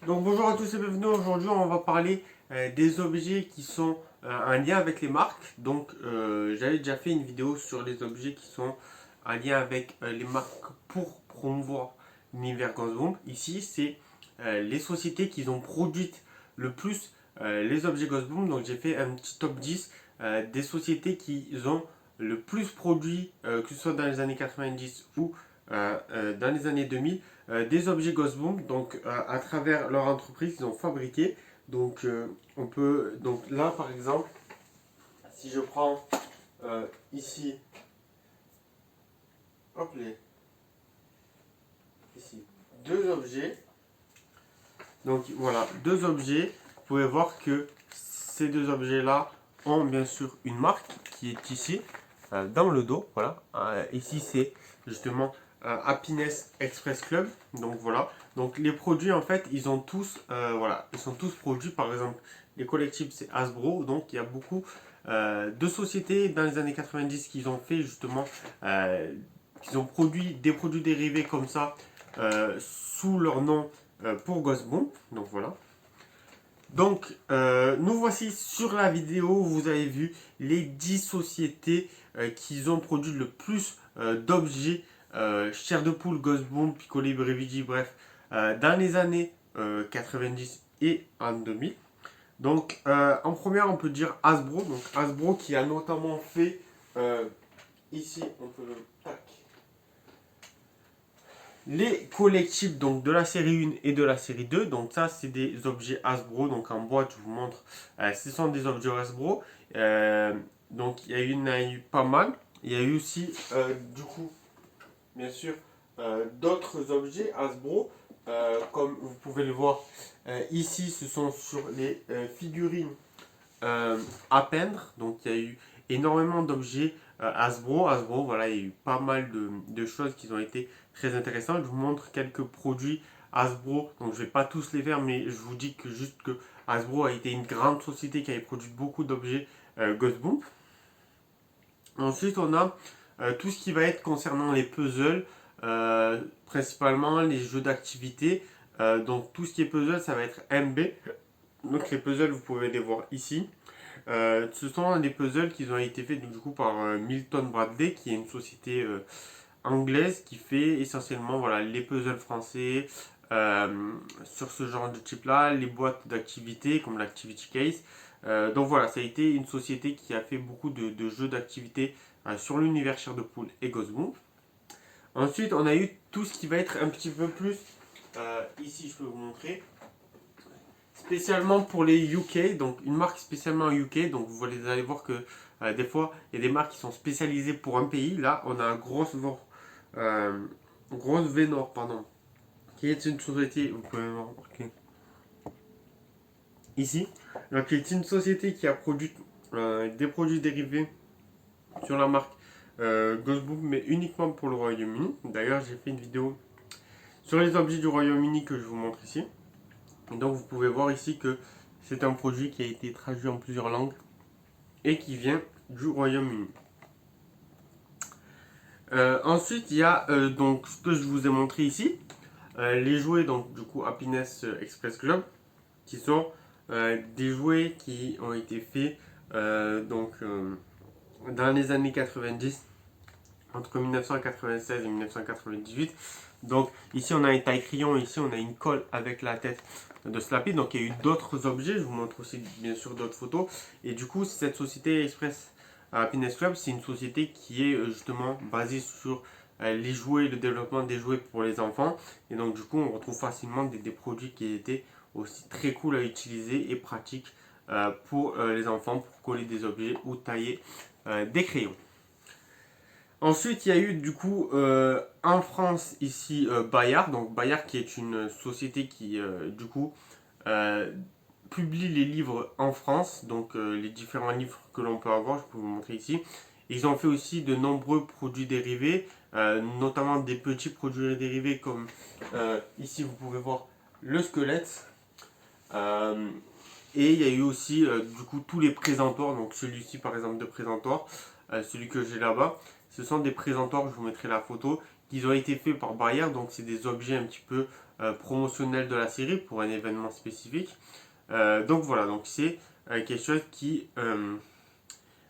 Donc bonjour à tous et bienvenue. Aujourd'hui on va parler des objets qui sont en lien avec les marques. Donc j'avais déjà fait une vidéo sur les objets qui sont en lien avec les marques pour promouvoir l'univers Ghostboom. Ici c'est les sociétés qui ont produit le plus les objets Ghostboom. Donc j'ai fait un petit top 10 des sociétés qui ont le plus produit, que ce soit dans les années 90 ou dans les années 2000 des objets Ghostboom. Donc à travers leur entreprise, ils ont fabriqué. Donc on peut, donc là par exemple, si je prends ici, hop les, ici, deux objets. Donc voilà, deux objets. Vous pouvez voir que ces deux objets-là ont bien sûr une marque qui est ici, dans le dos. Voilà. Ici, c'est justement Happiness Express Club. Donc voilà. Donc les produits, en fait, ils ont tous, voilà, ils sont tous produits. Par exemple, les collectibles, c'est Hasbro. Donc il y a beaucoup de sociétés dans les années 90 qui ont fait justement, qui ont produit des produits dérivés comme ça sous leur nom pour Ghostboom. Donc voilà. Donc, nous voici sur la vidéo. Vous avez vu les 10 sociétés qui ont produit le plus d'objets chair de poule, Ghostboom, Piccolo, Brevigi, bref, dans les années 90 et en 2000. Donc, en première, on peut dire Hasbro. Donc, Hasbro qui a notamment fait ici, on peut le tac, les collectibles donc de la série 1 et de la série 2. Donc ça c'est des objets Hasbro. Donc en boîte je vous montre, ce sont des objets Hasbro. Donc il y en a eu pas mal. Il y a eu aussi du coup bien sûr d'autres objets Hasbro. Comme vous pouvez le voir ici, ce sont sur les figurines à peindre. Donc il y a eu énormément d'objets Hasbro. Hasbro, voilà, il y a eu pas mal de choses qui ont été très intéressantes. Je vous montre quelques produits Hasbro. Donc je vais pas tous les faire, mais je vous dis que juste que Hasbro a été une grande société qui avait produit beaucoup d'objets Ghostboom. Ensuite, on a tout ce qui va être concernant les puzzles, principalement les jeux d'activité. Donc tout ce qui est puzzle, ça va être MB. Donc les puzzles, vous pouvez les voir ici. Ce sont des puzzles qui ont été faits du coup par Milton Bradley, qui est une société anglaise qui fait essentiellement voilà, les puzzles français sur ce genre de type là, les boîtes d'activités comme l'Activity Case. Donc voilà, ça a été une société qui a fait beaucoup de jeux d'activités sur l'univers Chair de Poule et Ghostboom. Ensuite, on a eu tout ce qui va être un petit peu plus, ici je peux vous montrer, spécialement pour les UK, donc une marque spécialement UK. Donc vous allez voir que des fois il y a des marques qui sont spécialisées pour un pays. Là, on a un grosse Vénor, pardon, qui est une société, vous pouvez voir ici, donc qui est une société qui a produit des produits dérivés sur la marque Ghostboom, mais uniquement pour le Royaume-Uni. D'ailleurs, j'ai fait une vidéo sur les objets du Royaume-Uni que je vous montre ici. Et donc vous pouvez voir ici que c'est un produit qui a été traduit en plusieurs langues et qui vient du Royaume-Uni. Ensuite, il y a donc ce que je vous ai montré ici, les jouets donc du coup Happiness Express Club, qui sont des jouets qui ont été faits dans les années 90, entre 1996 et 1998. Donc ici on a une taille crayon, ici on a une colle avec la tête de Slappy. Donc il y a eu d'autres objets, je vous montre aussi bien sûr d'autres photos. Et du coup cette société Express Happiness Club, c'est une société qui est justement basée sur les jouets, le développement des jouets pour les enfants. Et donc du coup on retrouve facilement des produits qui étaient aussi très cool à utiliser et pratiques pour les enfants, pour coller des objets ou tailler des crayons. Ensuite, il y a eu du coup en France ici Bayard, donc Bayard qui est une société qui du coup euh, publie les livres en France, donc les différents livres que l'on peut avoir, je peux vous montrer ici. Ils ont fait aussi de nombreux produits dérivés, notamment des petits produits dérivés comme ici vous pouvez voir le squelette. Euh, et il y a eu aussi du coup tous les présentoirs, donc celui-ci par exemple de présentoir, celui que j'ai là-bas. ce sont des présentoirs, je vous mettrai la photo, qui ont été faits par Bayer, donc c'est des objets un petit peu promotionnels de la série pour un événement spécifique. Donc voilà, donc c'est quelque chose qui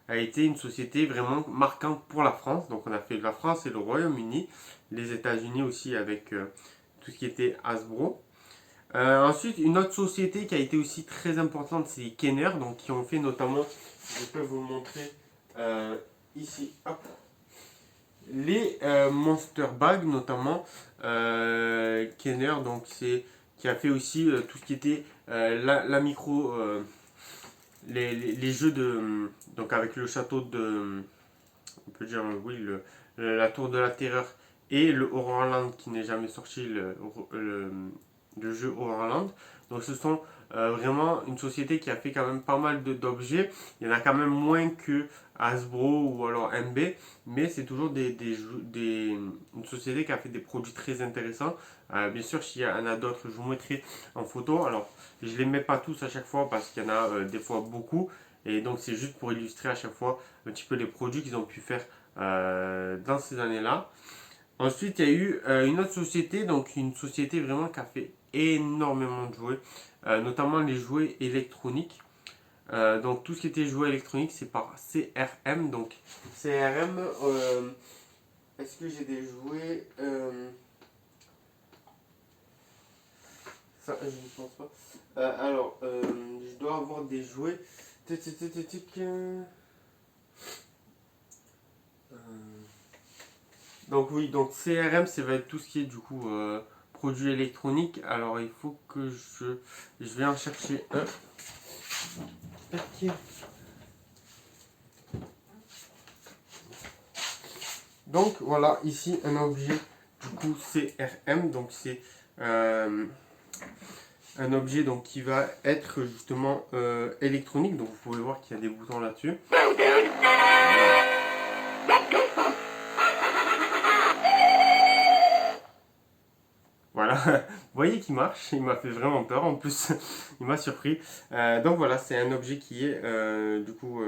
a été une société vraiment marquante pour la France. Donc on a fait la France et le Royaume-Uni, les États-Unis aussi avec tout ce qui était Hasbro. Ensuite, une autre société qui a été aussi très importante, c'est Kenner, donc qui ont fait notamment, je peux vous le montrer ici, hop, les Monster Bag notamment. Kenner, donc c'est qui a fait aussi tout ce qui était la micro, les jeux de, donc avec le château de, on peut dire oui, la tour de la terreur et le Horrorland qui n'est jamais sorti, le jeu Horrorland. Donc ce sont vraiment une société qui a fait quand même pas mal d'objets. Il y en a quand même moins que Hasbro ou alors MB, mais c'est toujours une société qui a fait des produits très intéressants. Bien sûr, s'il y en a d'autres, je vous mettrai en photo. Alors, je ne les mets pas tous à chaque fois parce qu'il y en a des fois beaucoup. Et donc, c'est juste pour illustrer à chaque fois un petit peu les produits qu'ils ont pu faire dans ces années-là. Ensuite, il y a eu une autre société, donc une société vraiment qui a fait énormément de jouets, notamment les jouets électroniques. Donc tout ce qui était jouets électroniques, c'est par CRM. Donc CRM, est-ce que j'ai des jouets Ça, je ne pense pas. Alors, je dois avoir des jouets. Donc oui, donc CRM, ça va être tout ce qui est du coup produits électroniques. Alors il faut que je vais en chercher un. Ok. Donc voilà, ici un objet du coup CRM. Donc c'est un objet donc, qui va être justement électronique. Donc vous pouvez voir qu'il y a des boutons là-dessus. Voilà, vous voyez qu'il marche, il m'a fait vraiment peur en plus, il m'a surpris. Donc voilà, c'est un objet qui est du coup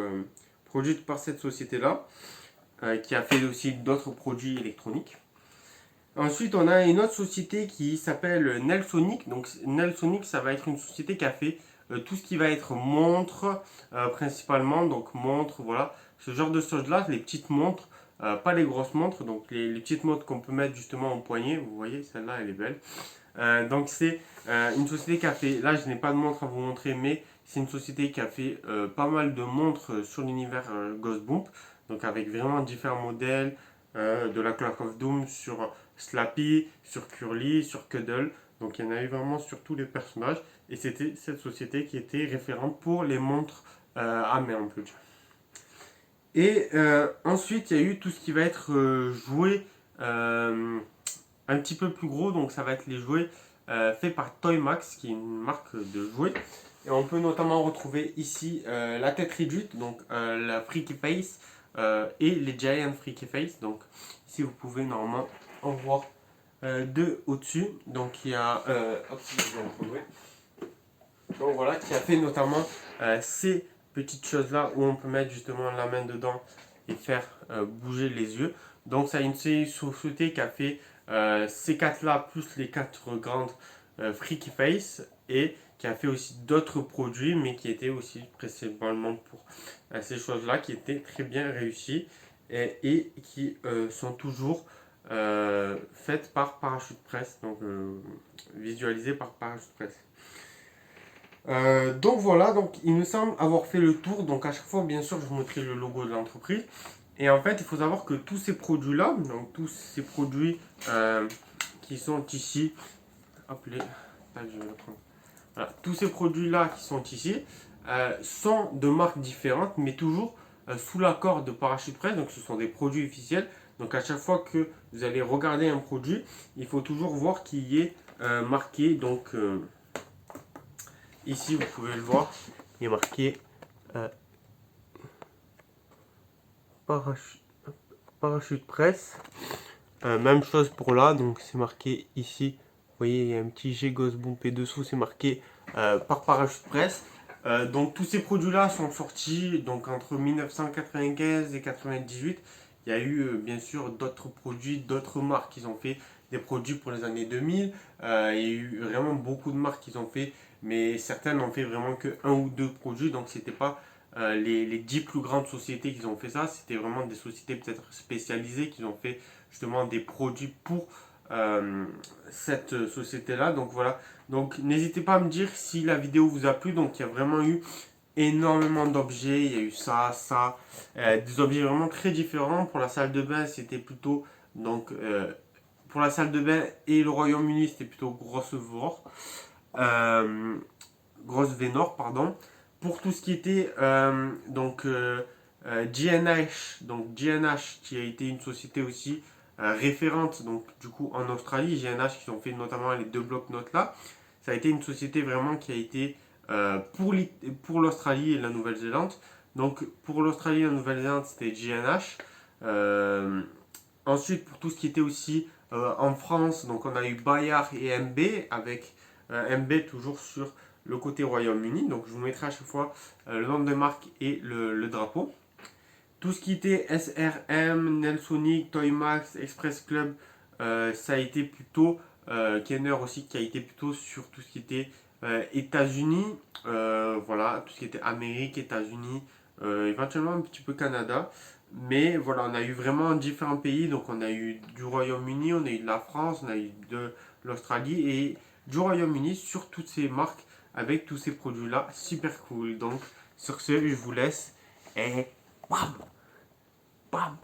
produit par cette société-là, qui a fait aussi d'autres produits électroniques. Ensuite, on a une autre société qui s'appelle Nelsonic. Donc Nelsonic, ça va être une société qui a fait tout ce qui va être montre, principalement, donc montre, voilà, ce genre de choses-là, les petites montres. Pas les grosses montres, donc les petites montres qu'on peut mettre justement au poignet. Vous voyez, celle-là, elle est belle. Donc c'est une société qui a fait, là je n'ai pas de montre à vous montrer, mais c'est une société qui a fait pas mal de montres sur l'univers Ghostbump, donc avec vraiment différents modèles, de la Clock of Doom sur Slappy, sur Curly, sur Cuddle, donc il y en avait vraiment sur tous les personnages, et c'était cette société qui était référente pour les montres à main, on peut dire. Et ensuite, il y a eu tout ce qui va être joué un petit peu plus gros, donc ça va être les jouets faits par Toymax, qui est une marque de jouets. Et on peut notamment retrouver ici la tête réduite, donc la Freaky Face et les Giant Freaky Face. Donc ici, vous pouvez normalement en voir deux au-dessus. Donc il y a, hop, si je vais en trouver. Donc voilà, qui a fait notamment ces petites choses-là où on peut mettre justement la main dedans et faire bouger les yeux. Donc c'est une société qui a fait ces quatre-là plus les quatre grandes Freaky Face et qui a fait aussi d'autres produits mais qui étaient aussi principalement pour ces choses-là qui étaient très bien réussies et qui sont toujours faites par Parachute Press, donc visualisées par Parachute Press. Donc voilà, donc il me semble avoir fait le tour. Donc à chaque fois, bien sûr, je vous montrerai le logo de l'entreprise. Et en fait, il faut savoir que tous ces produits-là, donc tous ces produits qui sont ici, hop, je vais le prendre. Voilà, tous ces produits-là qui sont ici sont de marques différentes, mais toujours sous l'accord de Parachute Press. Donc ce sont des produits officiels. Donc à chaque fois que vous allez regarder un produit, il faut toujours voir qu'il y ait marqué donc ici, vous pouvez le voir, il est marqué Parachute Press. Même chose pour là, donc c'est marqué ici. Vous voyez, il y a un petit G Ghostbump et dessous, c'est marqué par Parachute Press. Donc tous ces produits-là sont sortis donc entre 1995 et 98. il y a eu bien sûr d'autres produits, d'autres marques qui ont fait des produits pour les années 2000. Il y a eu vraiment beaucoup de marques qui ont fait, mais certaines n'ont fait vraiment que un ou deux produits, donc c'était pas les 10 plus grandes sociétés qui ont fait ça, c'était vraiment des sociétés peut-être spécialisées qui ont fait justement des produits pour cette société-là. Donc voilà, donc n'hésitez pas à me dire si la vidéo vous a plu. Donc il y a vraiment eu énormément d'objets, il y a eu ça, des objets vraiment très différents. Pour la salle de bain, c'était plutôt donc pour la salle de bain et le Royaume-Uni, c'était plutôt euh, Grosse Vénor, pardon. Pour tout ce qui était GNH, donc GNH qui a été une société aussi référente donc du coup en Australie, GNH qui ont fait notamment les deux blocs notes là, ça a été une société vraiment qui a été pour l'Australie et la Nouvelle-Zélande. Donc pour l'Australie et la Nouvelle-Zélande c'était GNH. Ensuite pour tout ce qui était aussi en France, donc on a eu Bayard et MB avec MB toujours sur le côté Royaume-Uni. Donc je vous mettrai à chaque fois le nom de marque et le drapeau. Tout ce qui était SRM, Nelsonic, Toymax, Express Club, ça a été plutôt Kenner aussi qui a été plutôt sur tout ce qui était États-Unis, voilà, tout ce qui était Amérique, États-Unis, éventuellement un petit peu Canada. Mais voilà, on a eu vraiment différents pays. Donc on a eu du Royaume-Uni, on a eu de la France, on a eu de l'Australie et du Royaume-Uni sur toutes ces marques avec tous ces produits-là. Super cool. Donc sur ce, je vous laisse et bam, bam.